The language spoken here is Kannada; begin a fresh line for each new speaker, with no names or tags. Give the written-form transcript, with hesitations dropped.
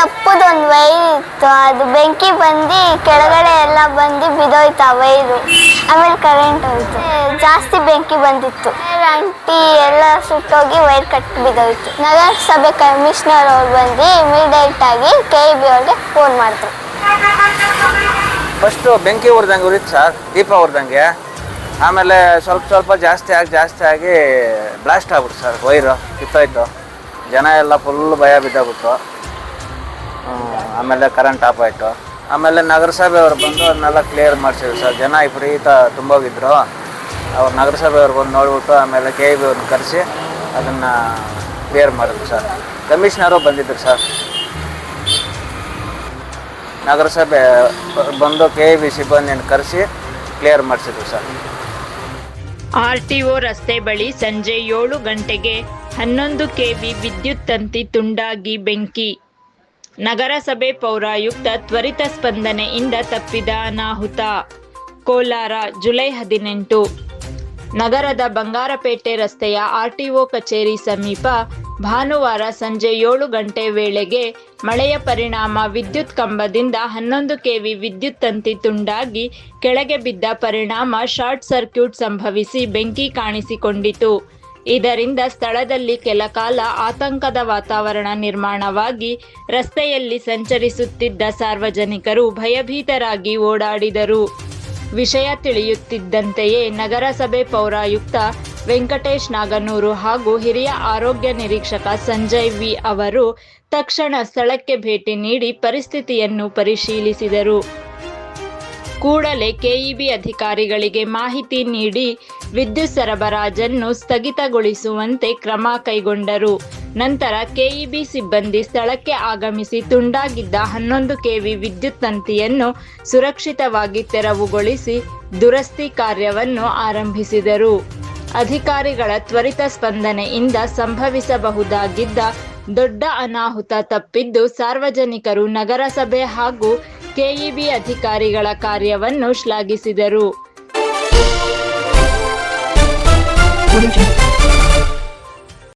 ದಪ್ಪದೊಂದು ವೈರ್ ಇತ್ತು, ಅದು ಬೆಂಕಿ ಬಂದು ಕೆಳಗಡೆ ಎಲ್ಲ ಬಂದು ಬಿದ್ದೋಯ್ತು ಆ ವೈರು. ಆಮೇಲೆ ಕರೆಂಟ್ ಹೋಯ್ತು, ಜಾಸ್ತಿ ಬೆಂಕಿ ಬಂದಿತ್ತು. ಅಂಟಿ ಎಲ್ಲ ಸುಟ್ಟೋಗಿ ವೈರ್ ಕಟ್ ಬಿದ್ದೋಯ್ತು. ನಗರಸಭೆ ಕಮಿಷನರ್ ಅವ್ರು ಬಂದು ಇಮಿಡಿಯೇಟ್ ಆಗಿ KEB ಅವ್ರಿಗೆ ಫೋನ್ ಮಾಡಿದ್ರು.
ಫಸ್ಟು ಬೆಂಕಿ ಉರಿದಂಗೆ ಉರಿತು ಸರ್, ದೀಪ ಉರಿದಂಗೆ. ಆಮೇಲೆ ಸ್ವಲ್ಪ ಜಾಸ್ತಿ ಆಗಿ ಬ್ಲಾಸ್ಟ್ ಆಗ್ಬಿಡ್ತು ಸರ್, ವೈರು ಕಿತ್ತೋಯ್ತು. ಜನ ಎಲ್ಲ ಫುಲ್ ಭಯ ಬಿದ್ದೋಗ್ಬಿಟ್ರು. ಆಮೇಲೆ ಕರೆಂಟ್ ಆಫ್ ಆಯಿತು. ಆಮೇಲೆ ನಗರಸಭೆಯವ್ರು ಬಂದು ಅದನ್ನೆಲ್ಲ ಕ್ಲಿಯರ್ ಮಾಡಿಸಿದ್ರು ಸರ್. ಜನ ವಿಪರೀತ ತುಂಬೋಗಿದ್ರು. ಅವ್ರು ನಗರಸಭೆಯವ್ರು ಬಂದು ನೋಡ್ಬಿಟ್ಟು ಆಮೇಲೆ KEB ಅವ್ರನ್ನ ಕರೆಸಿ ಅದನ್ನು ಕ್ಲಿಯರ್ ಮಾಡಿದ್ರು ಸರ್. ಕಮಿಷನರು ಬಂದಿದ್ರು ಸರ್. ನಗರಸಭೆ ಬಂದು KEB ಸಿಬ್ಬಂದಿಯನ್ನು ಕರೆಸಿ ಕ್ಲಿಯರ್ ಮಾಡಿಸಿದ್ರು ಸರ್.
RTO ರಸ್ತೆ ಬಳಿ ಸಂಜೆ 7 ಗಂಟೆಗೆ 11 kV ವಿದ್ಯುತ್ ತಂತಿ ತುಂಡಾಗಿ ಬೆಂಕಿ. ನಗರಸಭೆ ಪೌರಾಯುಕ್ತ ತ್ವರಿತ ಸ್ಪಂದನೆಯಿಂದ ತಪ್ಪಿದ ಅನಾಹುತ. ಕೋಲಾರ, ಜುಲೈ 18. ನಗರದ ಬಂಗಾರಪೇಟೆ ರಸ್ತೆಯ RTO ಕಚೇರಿ ಸಮೀಪ ಭಾನುವಾರ ಸಂಜೆ 7 ಗಂಟೆ ವೇಳೆಗೆ ಮಳೆಯ ಪರಿಣಾಮ ವಿದ್ಯುತ್ ಕಂಬದಿಂದ 11 kV ವಿದ್ಯುತ್ ತಂತಿ ತುಂಡಾಗಿ ಕೆಳಗೆ ಬಿದ್ದ ಪರಿಣಾಮ ಶಾರ್ಟ್ ಸರ್ಕ್ಯೂಟ್ ಸಂಭವಿಸಿ ಬೆಂಕಿ ಕಾಣಿಸಿಕೊಂಡಿತು. ಇದರಿಂದ ಸ್ಥಳದಲ್ಲಿ ಕೆಲ ಕಾಲ ಆತಂಕದ ವಾತಾವರಣ ನಿರ್ಮಾಣವಾಗಿ ರಸ್ತೆಯಲ್ಲಿ ಸಂಚರಿಸುತ್ತಿದ್ದ ಸಾರ್ವಜನಿಕರು ಭಯಭೀತರಾಗಿ ಓಡಾಡಿದರು. ವಿಷಯ ತಿಳಿಯುತ್ತಿದ್ದಂತೆಯೇ ನಗರಸಭೆ ಪೌರಾಯುಕ್ತ ವೆಂಕಟೇಶ್ ನಾಗನೂರು ಹಾಗೂ ಹಿರಿಯ ಆರೋಗ್ಯ ನಿರೀಕ್ಷಕ ಸಂಜಯ್ ವಿ ಅವರು ತಕ್ಷಣ ಸ್ಥಳಕ್ಕೆ ಭೇಟಿ ನೀಡಿ ಪರಿಸ್ಥಿತಿಯನ್ನು ಪರಿಶೀಲಿಸಿದರು. ಕೂಡಲೇ KEB ಅಧಿಕಾರಿಗಳಿಗೆ ಮಾಹಿತಿ ನೀಡಿ ವಿದ್ಯುತ್ ಸರಬರಾಜನ್ನು ಸ್ಥಗಿತಗೊಳಿಸುವಂತೆ ಕ್ರಮ ಕೈಗೊಂಡರು. ನಂತರ KEB ಸಿಬ್ಬಂದಿ ಸ್ಥಳಕ್ಕೆ ಆಗಮಿಸಿ ತುಂಡಾಗಿದ್ದ 11 kV ವಿದ್ಯುತ್ ತಂತಿಯನ್ನು ಸುರಕ್ಷಿತವಾಗಿ ತೆರವುಗೊಳಿಸಿ ದುರಸ್ತಿ ಕಾರ್ಯವನ್ನು ಆರಂಭಿಸಿದರು. ಅಧಿಕಾರಿಗಳ ತ್ವರಿತ ಸ್ಪಂದನೆಯಿಂದ ಸಂಭವಿಸಬಹುದಾಗಿದ್ದ ದೊಡ್ಡ ಅನಾಹುತ ತಪ್ಪಿದ್ದು ಸಾರ್ವಜನಿಕರು ನಗರಸಭೆ ಹಾಗೂ KEB ಅಧಿಕಾರಿಗಳ ಕಾರ್ಯವನ್ನು ಶ್ಲಾಘಿಸಿದರು.